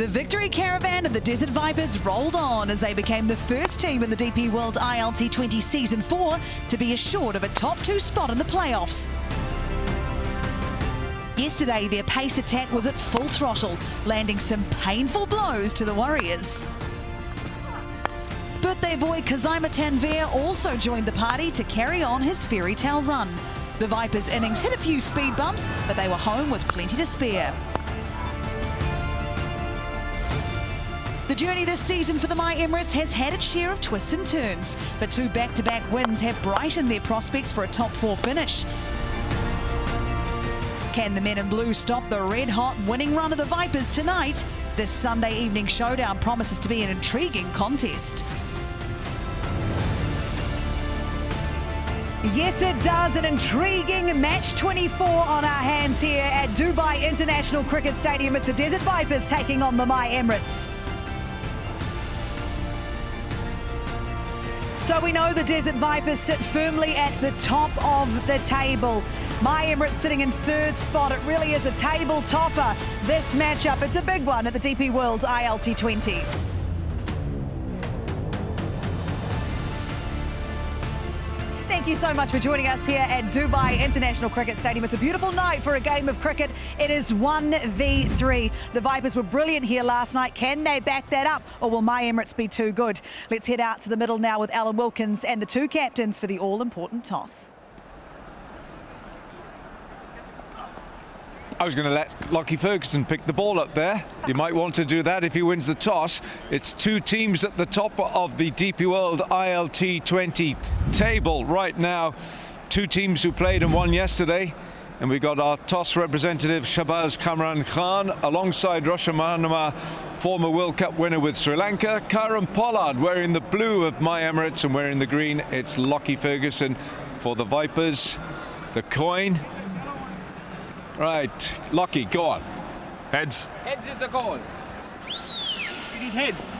The victory caravan of the Desert Vipers rolled on as they became the first team in the DP World ILT20 Season 4 to be assured of a top 2 spot in the playoffs. Yesterday, their pace attack was at full throttle, landing some painful blows to the Warriors. Birthday boy Kazaima Tanvir also joined the party to carry on his fairy tale run. The Vipers' innings hit a few speed bumps, but they were home with plenty to spare. The journey this season for the My Emirates has had its share of twists and turns, but 2 back-to-back wins have brightened their prospects for a top 4 finish. Can the men in blue stop the red-hot winning run of the Vipers tonight? This Sunday evening showdown promises to be an intriguing contest. Yes, it does. An intriguing match 24 on our hands here at Dubai International Cricket Stadium. It's the Desert Vipers taking on the My Emirates. So we know the Desert Vipers sit firmly at the top of the table. My Emirates sitting in 3rd spot. It really is a table topper, this matchup. It's a big one at the DP World ILT20. Thank you so much for joining us here at Dubai International Cricket Stadium. It's a beautiful night for a game of cricket. It is 1v3. The Vipers were brilliant here last night. Can they back that up, or will My Emirates be too good? Let's head out to the middle now with Alan Wilkins and the 2 captains for the all-important toss. I was going to let Lockie Ferguson pick the ball up there. You might want to do that if he wins the toss. It's 2 teams at the top of the DP World ILT20 table right now. 2 teams who played and won yesterday. And we got our toss representative Shahbaz Kamran Khan alongside Roshan Mahanama, former World Cup winner with Sri Lanka. Karen Pollard wearing the blue of My Emirates and wearing the green. It's Lockie Ferguson for the Vipers. The coin. Right, Lockie, go on. Heads. Heads is the goal. It is heads.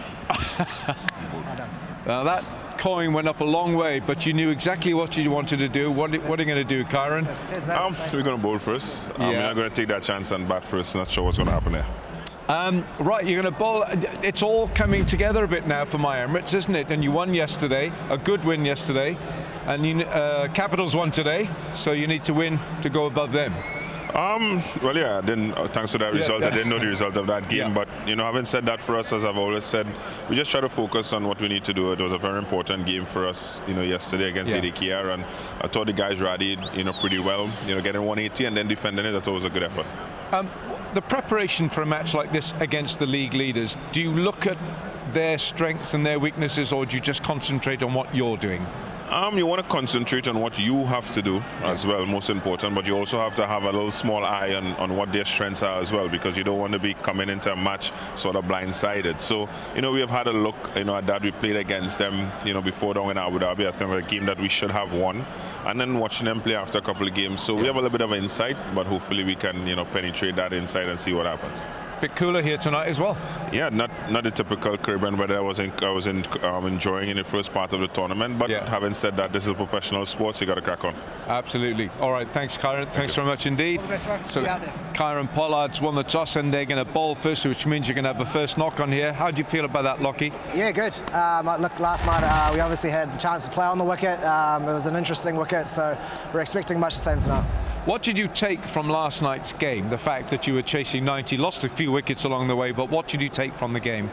Now that coin went up a long way, but you knew exactly what you wanted to do. What are you going to do, Kyron? We're going to bowl first. We're not going to take that chance and bat first. Not sure what's going to happen there. Right, you're going to bowl. It's all coming together a bit now for My Emirates, isn't it? And you won yesterday, a good win yesterday, and Capitals won today, so you need to win to go above them. Well, yeah, thanks to that result, I didn't know the result of that game. But, having said that, for us, as I've always said, we just try to focus on what we need to do. It was a very important game for us, yesterday against ADKR, and I thought the guys rallied, pretty well, getting 180 and then defending it. I thought it was a good effort. The preparation for a match like this against the league leaders, do you look at their strengths and their weaknesses, or do you just concentrate on what you're doing? You want to concentrate on what you have to do as well, most important, but you also have to have a little small eye on what their strengths are as well, because you don't want to be coming into a match sort of blindsided. So, we have had a look, at that. We played against them, before down in Abu Dhabi. I think it was a game that we should have won, and then watching them play after a couple of games. So we have a little bit of insight, but hopefully we can, penetrate that insight and see what happens. Bit cooler here tonight as well. Yeah, not the typical Caribbean weather I was enjoying in the first part of the tournament. But having said that, this is professional sports. You got to crack on. Absolutely. All right, thanks, Kyron. Thanks very much indeed. All the best, so, Kyron Pollard's won the toss, and they're going to bowl first, which means you're going to have a first knock on here. How do you feel about that, Lockie? Yeah, good. Look, last night we obviously had the chance to play on the wicket. It was an interesting wicket, so we're expecting much the same tonight. What did you take from last night's game? The fact that you were chasing 90, lost a few wickets along the way, but what did you take from the game?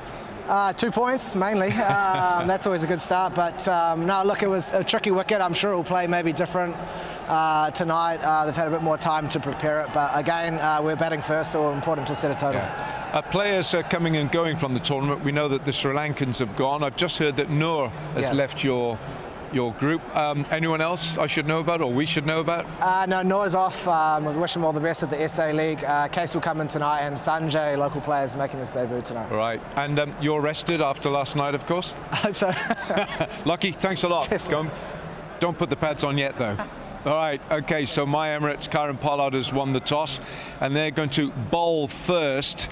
2 points, mainly. That's always a good start, but no, look, it was a tricky wicket. I'm sure it will play maybe different tonight. They've had a bit more time to prepare it, but again, we're batting first, so it's important to set a total. Players are coming and going from the tournament. We know that the Sri Lankans have gone. I've just heard that Noor has left your group. Anyone else I should know about, or we should know about? No, Noah's off. We wish him all the best at the SA League. Case will come in tonight, and Sanjay, local player, is making his debut tonight. Right, and you're rested after last night, of course? I hope so. Lucky, thanks a lot. Cheers. Don't put the pads on yet, though. All right, okay, so My Emirates, Karen Pollard has won the toss, and they're going to bowl first.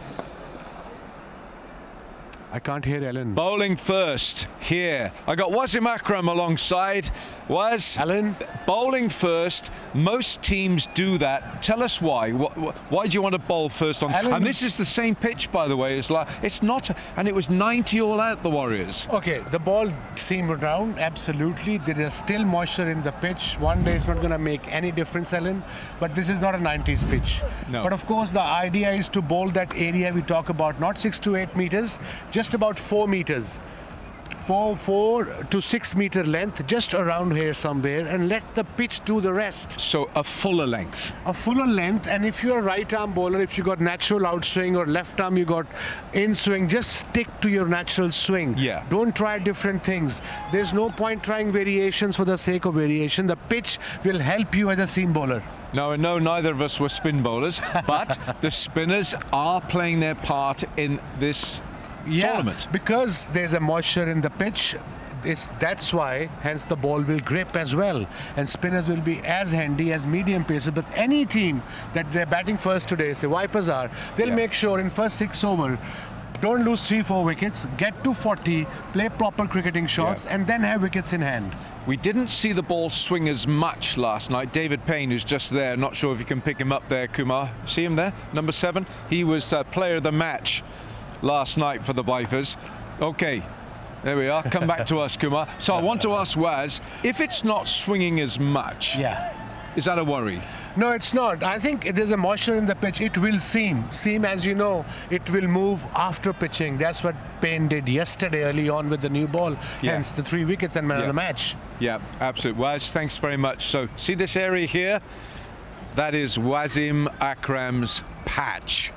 I can't hear Ellen. Bowling first here. I got Wasim Akram alongside. Alan? Bowling first. Most teams do that. Tell us why. Why do you want to bowl first on? Alan, and this is the same pitch, by the way. It's not, and it was 90 all out, the Warriors. Okay, the ball seemed round, absolutely. There is still moisture in the pitch. One day it's not going to make any difference, Ellen. But this is not a 90s pitch. No. But of course, the idea is to bowl that area we talk about, not 6 to 8 meters, just about 4 meters. 4 to 6 meter length, just around here somewhere, and let the pitch do the rest. So a fuller length. A fuller length, and if you're a right arm bowler, if you got natural outswing, or left arm you got in swing, just stick to your natural swing. Yeah. Don't try different things. There's no point trying variations for the sake of variation. The pitch will help you as a seam bowler. Now, I know neither of us were spin bowlers, but the spinners are playing their part in this tournament. Because there's a moisture in the pitch. That's why, hence the ball will grip as well, and spinners will be as handy as medium pacers. But any team that they're batting first today, say Vipers are, they'll make sure in first 6 over, don't lose 3-4 wickets, get to 40, play proper cricketing shots, and then have wickets in hand. We didn't see the ball swing as much last night. David Payne, who's just there, not sure if you can pick him up there, Kumar. See him there, number 7? He was player of the match last night for the Vipers. Okay, there we are. Come back to us, Kumar. So I want to ask Waz, if it's not swinging as much, is that a worry? No, it's not. I think there's a moisture in the pitch. It will seam. Seam, as you know, it will move after pitching. That's what Payne did yesterday early on with the new ball. Hence the 3 wickets and man of the match. Yeah, absolutely. Waz, thanks very much. So see this area here? That is Wasim Akram's patch.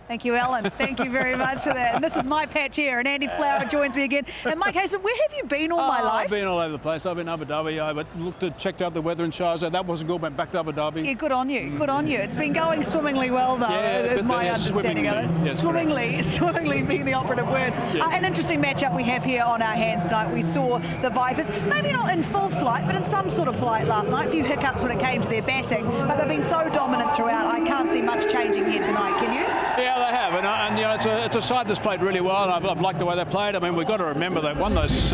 Thank you, Ellen. Thank you very much for that. And this is my patch here, and Andy Flower joins me again. And Mike Haseman, where have you been all my life? I've been all over the place. I've been in Abu Dhabi. I checked out the weather in Sharjah. That wasn't good. Went back to Abu Dhabi. Yeah, good on you. Good on you. It's been going swimmingly well, though, is my understanding of it. Yes, swimmingly being the operative word. Yes. An interesting matchup we have here on our hands tonight. We saw the Vipers, maybe not in full flight, but in some sort of flight last night. A few hiccups when it came to their batting, but they've been so dominant throughout. I can't see much changing here tonight. Can you? Yeah, they have. And you know, it's a side that's played really well. I've liked the way they played. I mean, we've got to remember they've won those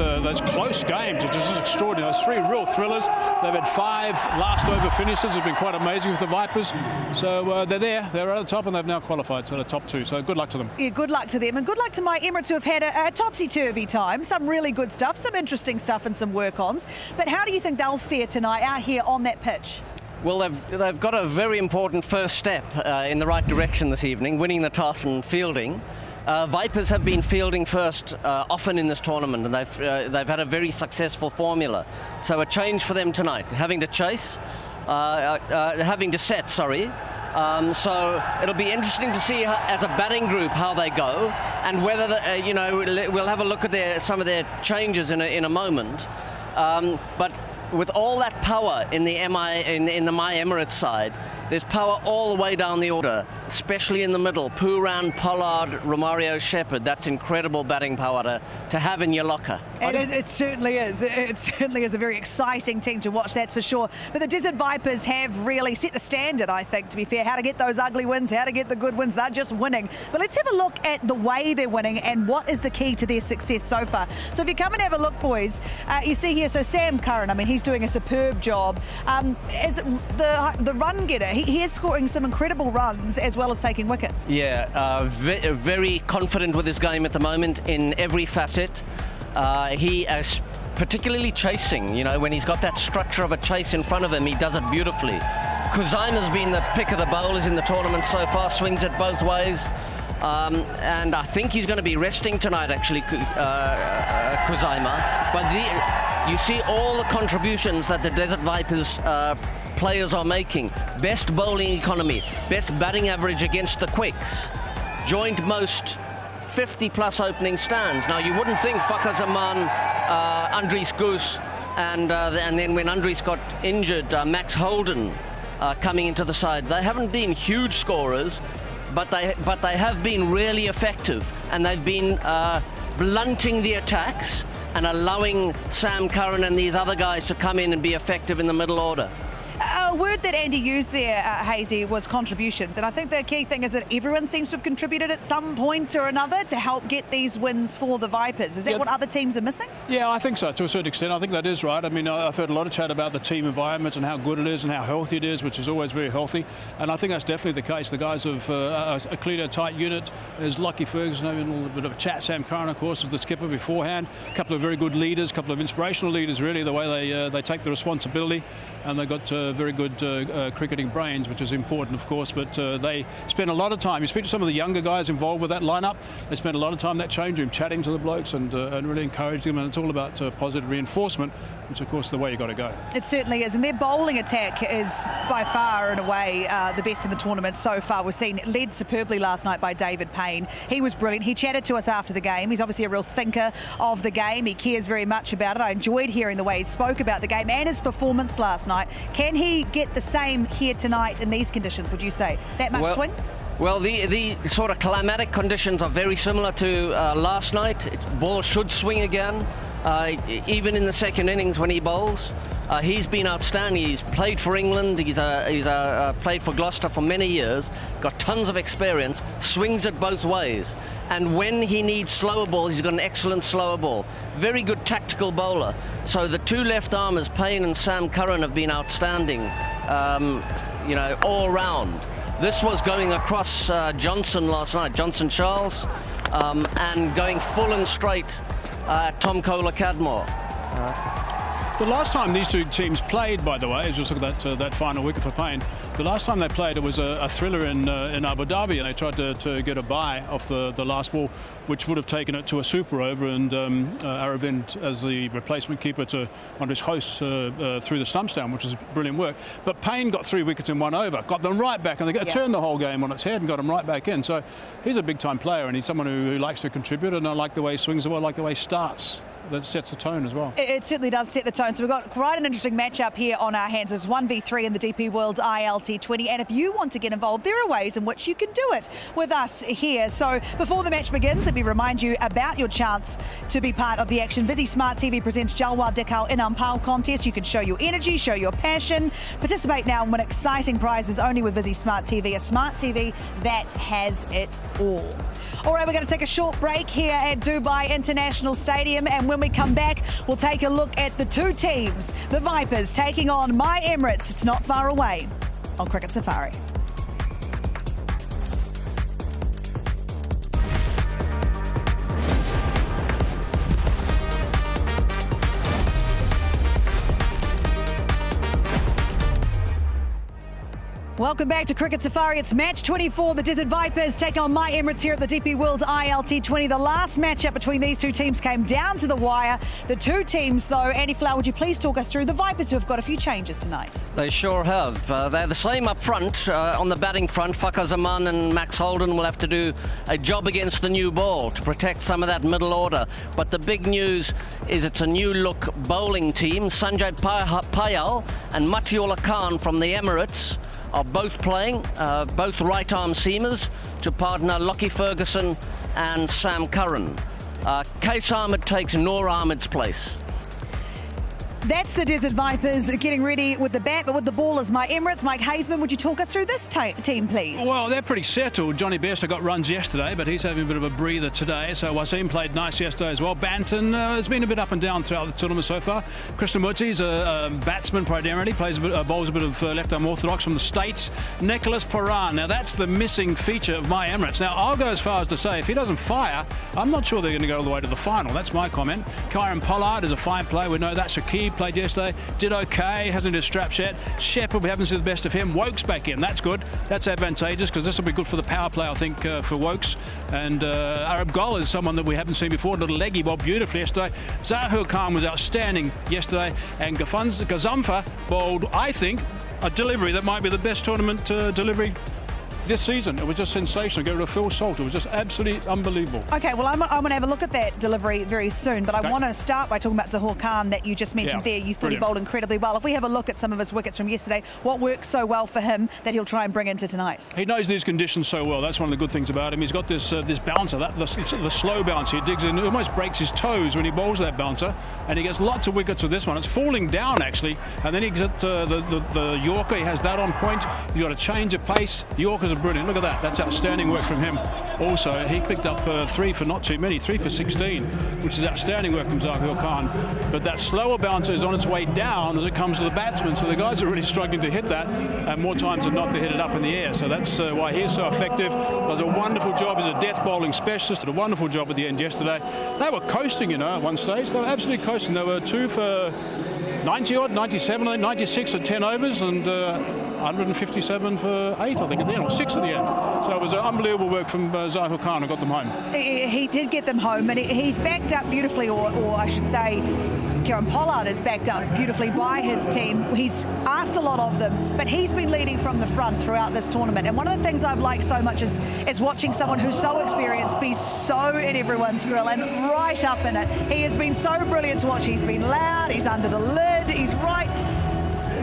close games, which is just extraordinary. Those 3 real thrillers. They've had 5 last over finishes. It's been quite amazing with the Vipers. So they're there. They're at the top, and they've now qualified to the top 2. So good luck to them. Yeah, good luck to them. And good luck to my Emirates, who have had a topsy-turvy time. Some really good stuff, some interesting stuff, and some work-ons. But how do you think they'll fare tonight out here on that pitch? Well, they've got a very important first step in the right direction this evening, winning the toss and fielding. Vipers have been fielding first often in this tournament, and they've had a very successful formula. So a change for them tonight, having to chase, having to set, sorry. So it'll be interesting to see as a batting group how they go, and whether we'll have a look at some of their changes in a moment. But with all that power in the My Emirates side, there's power all the way down the order, especially in the middle. Pooran, Pollard, Romario, Shepherd. That's incredible batting power to have in your locker. It certainly is. It certainly is a very exciting team to watch, that's for sure. But the Desert Vipers have really set the standard, I think, to be fair. How to get those ugly wins, how to get the good wins. They're just winning. But let's have a look at the way they're winning and what is the key to their success so far. So if you come and have a look, boys, you see here, so Sam Curran, I mean, he's doing a superb job. As the run getter, he is scoring some incredible runs as well as taking wickets. Yeah, very confident with his game at the moment in every facet. He is particularly chasing, you know, when he's got that structure of a chase in front of him, he does it beautifully. Kuzaima's been the pick of the bowlers in the tournament so far, swings it both ways. And I think he's going to be resting tonight, actually, Kuzaima. But you see all the contributions that the Desert Vipers players are making. Best bowling economy, best batting average against the quicks, joint most 50-plus opening stands. Now, you wouldn't think Fakhar Zaman, Andries Goose, and then when Andries got injured, Max Holden coming into the side. They haven't been huge scorers, but they have been really effective, and they've been blunting the attacks and allowing Sam Curran and these other guys to come in and be effective in the middle order. a word that Andy used there, Hazy, was contributions. And I think the key thing is that everyone seems to have contributed at some point or another to help get these wins for the Vipers. Is that what other teams are missing? Yeah, I think so, to a certain extent. I think that is right. I mean, I've heard a lot of chat about the team environment and how good it is and how healthy it is, which is always very healthy. And I think that's definitely the case. The guys have a clear, tight unit. There's Lockie Ferguson having a little bit of a chat. Sam Curran, of course, with the skipper beforehand. A couple of very good leaders, a couple of inspirational leaders, really, the way they take the responsibility. And they've got very good cricketing brains, which is important, of course. But they spend a lot of time. You speak to some of the younger guys involved with that lineup. They spend a lot of time in that change room chatting to the blokes and really encouraging them. And it's all about positive reinforcement, which, of course, is the way you've got to go. It certainly is. And their bowling attack is by far and away the best in the tournament so far. We've seen led superbly last night by David Payne. He was brilliant. He chatted to us after the game. He's obviously a real thinker of the game. He cares very much about it. I enjoyed hearing the way he spoke about the game and his performance last night. Can he get the same here tonight in these conditions, would you say? That much swing? Well, the sort of climatic conditions are very similar to last night. Ball should swing again, even in the second innings when he bowls. He's been outstanding. He's played for England. He's played for Gloucester for many years. Got tons of experience. Swings it both ways. And when he needs slower balls, he's got an excellent slower ball. Very good tactical bowler. So the two left armers, Payne and Sam Curran, have been outstanding. All round. This was going across Johnson last night, Johnson Charles, and going full and straight at Tom Kohler-Cadmore. The last time these two teams played, by the way, as you look at that final wicket for Payne, the last time they played, it was a thriller in Abu Dhabi, and they tried to get a bye off the last ball, which would have taken it to a super over, and Aravind as the replacement keeper to one of his hosts threw the stumps down, which was brilliant work. But Payne got 3 wickets in 1 over, got them right back, and they turned the whole game on its head and got them right back in. So he's a big-time player, and he's someone who likes to contribute, and I like the way he swings the ball, I like the way he starts. That sets the tone as well. It certainly does set the tone. So we've got quite an interesting matchup here on our hands. It's 1v3 in the DP World ILT20. And if you want to get involved, there are ways in which you can do it with us here. So before the match begins, let me remind you about your chance to be part of the action. Visi Smart TV presents Jalwa Dikau in Ampao contest. You can show your energy, show your passion. Participate now and win exciting prizes only with Visi Smart TV, a smart TV that has it all. All right, we're going to take a short break here at Dubai International Stadium, and when we come back, we'll take a look at the two teams, the Vipers taking on My Emirates. It's not far away on Cricket Safari. Welcome back to Cricket Safari. It's match 24. The Desert Vipers take on My Emirates here at the DP World ILT20. The last matchup between these two teams came down to the wire. The two teams, though, Andy Flower, would you please talk us through the Vipers, who have got a few changes tonight? They sure have. They're the same up front. On the batting front, Fakhar Zaman and Max Holden will have to do a job against the new ball to protect some of that middle order. But the big news is it's a new-look bowling team. Sanjay Payal and Matiola Khan from the Emirates are both playing, both right-arm seamers, to partner Lockie Ferguson and Sam Curran. Case Ahmed takes Noor Ahmed's place. That's the Desert Vipers getting ready with the bat, but with the ball is My Emirates. Mike Hazeman, would you talk us through this team, please? Well, they're pretty settled. Johnny Bester got runs yesterday, but he's having a bit of a breather today. So Wasim played nice yesterday as well. Banton has been a bit up and down throughout the tournament so far. Krishnamurti's a batsman primarily, bowls a bit of left-arm orthodox from the States. Nicholas Paran. Now, that's the missing feature of My Emirates. Now, I'll go as far as to say, if he doesn't fire, I'm not sure they're going to go all the way to the final. That's my comment. Kieran Pollard is a fine player. We know that. Shakib played yesterday, did okay, hasn't his straps yet. Shepherd, we haven't seen the best of him. Woke's back in, that's good. That's advantageous because this will be good for the power play, I think, for Wokes. And Arab Gol is someone that we haven't seen before. Little leggy bowled beautifully yesterday. Zahir Khan was outstanding yesterday, and Gazamfa bowled, I think, a delivery that might be the best tournament delivery this season. It was just sensational. Get rid of Phil Salt. It was just absolutely unbelievable. Okay, well, I'm going to have a look at that delivery very soon, but I want to start by talking about Zahor Khan that you just mentioned there. You thought he bowled incredibly well. If we have a look at some of his wickets from yesterday, what worked so well for him that he'll try and bring into tonight? He knows these conditions so well. That's one of the good things about him. He's got this this bouncer, the slow bouncer. He digs in, almost breaks his toes when he bowls that bouncer, and he gets lots of wickets with this one. It's falling down, actually, and then he gets the Yorker. He has that on point. He's got a change of pace. Yorkers are brilliant. Look at that. That's outstanding work from him. Also, he picked up 3 for not too many, 3 for 16, which is outstanding work from Zahor Khan. But that slower bouncer is on its way down as it comes to the batsman, so the guys are really struggling to hit that, and more times than not they hit it up in the air. So that's why he's so effective. Does a wonderful job as a death bowling specialist. Did a wonderful job at the end yesterday. They were coasting, you know, at one stage. They were absolutely coasting. They were 2 for 90 odd, 97, 96 at 10 overs, and 157 for 8, I think, at the end, or 6 at the end. So it was unbelievable work from Zahor Khan who got them home. He did get them home, and he's backed up beautifully, or I should say, Kieran Pollard is backed up beautifully by his team. He's asked a lot of them, but he's been leading from the front throughout this tournament. And one of the things I've liked so much is watching someone who's so experienced be so in everyone's grill and right up in it. He has been so brilliant to watch. He's been loud, he's under the lid, he's right.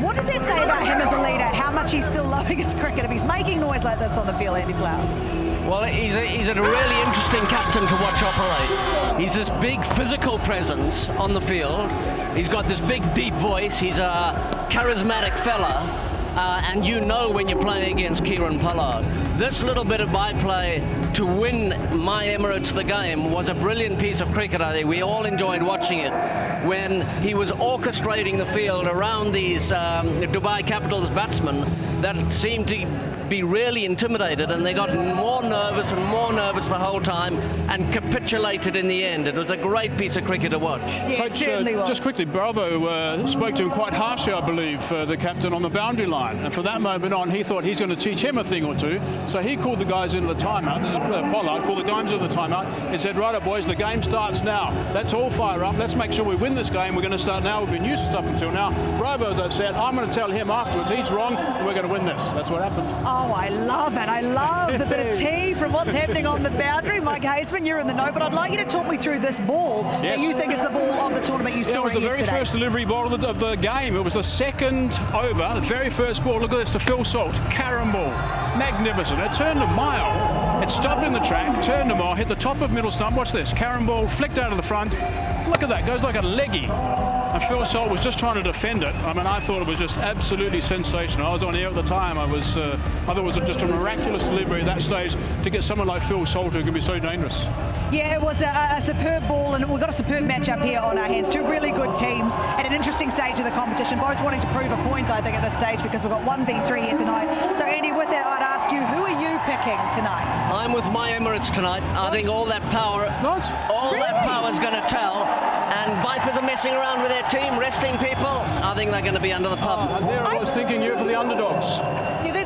What does that say about him as a leader? How much he's still loving his cricket if he's making noise like this on the field, Andy Flower? Well, he's a really interesting captain to watch operate. He's this big physical presence on the field. He's got this big, deep voice. He's a charismatic fella. And you know when you're playing against Kieran Pollard. This little bit of byplay to win My Emirates the game was a brilliant piece of cricket, I think. We all enjoyed watching it when he was orchestrating the field around these Dubai Capitals batsmen that seemed to be really intimidated, and they got more nervous and more nervous the whole time and capitulated in the end. It was a great piece of cricket to watch. Yeah, Coach, it certainly was. Just quickly, Bravo spoke to him quite harshly, I believe, the captain on the boundary line, and from that moment on he thought he's going to teach him a thing or two, so he called the guys into the timeout. This is Pollard called the guys into the timeout. He said, right boys, the game starts now. Let's all fire up. Let's make sure we win this game. We're going to start now. We've been useless up until now. Bravo, as I've said, I'm going to tell him afterwards he's wrong and we're going to win this. That's what happened. Oh, I love it. I love the bit of tea from what's happening on the boundary. Mike Hazeman, you're in the know, but I'd like you to talk me through this ball that you think is the ball of the tournament you saw yesterday. It was the very first delivery ball of the game. It was the second over, the very first ball. Look at this, to Phil Salt. Carom ball. Magnificent. It turned a mile. It stopped in the track, turned a mile, hit the top of middle stump. Watch this. Carom ball flicked out of the front. Look at that. Goes like a leggy. And Phil Salt was just trying to defend it. I mean, I thought it was just absolutely sensational. I was on air at the time. I thought it was just a miraculous delivery at that stage to get someone like Phil Salt who can be so dangerous. Yeah, it was a superb ball, and we've got a superb matchup here on our hands. Two really good teams at an interesting stage of the competition, both wanting to prove a point, I think, at this stage, because we've got 1v3 here tonight. So, Andy, with that, I'd ask you, who are you picking tonight? I'm with My Emirates tonight. I think all that power, that power is going to tell. And Vipers are messing around with their team, resting people. I think they're going to be under the pump. And there I was thinking you for the underdogs.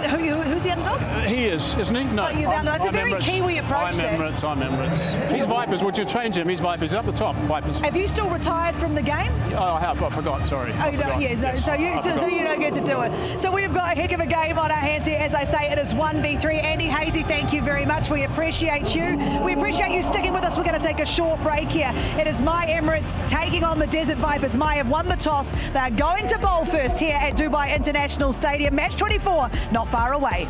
Who's the underdogs? He is, isn't he? No. It's a very Kiwi approach there. I'm Emirates. He's Vipers. Would you change him? He's Vipers. He's up the top, Vipers. Have you still retired from the game? Oh, I have. I forgot. Sorry. Oh, you don't, yes. So you don't get to do it. So we've got a heck of a game on our hands here. As I say, it is 1v3. Andy Hazy, thank you very much. We appreciate you. We appreciate you sticking with us. We're going to take a short break here. It is My Emirates taking on the Desert Vipers. My have won the toss. They're going to bowl first here at Dubai International Stadium. Match 24, not far away.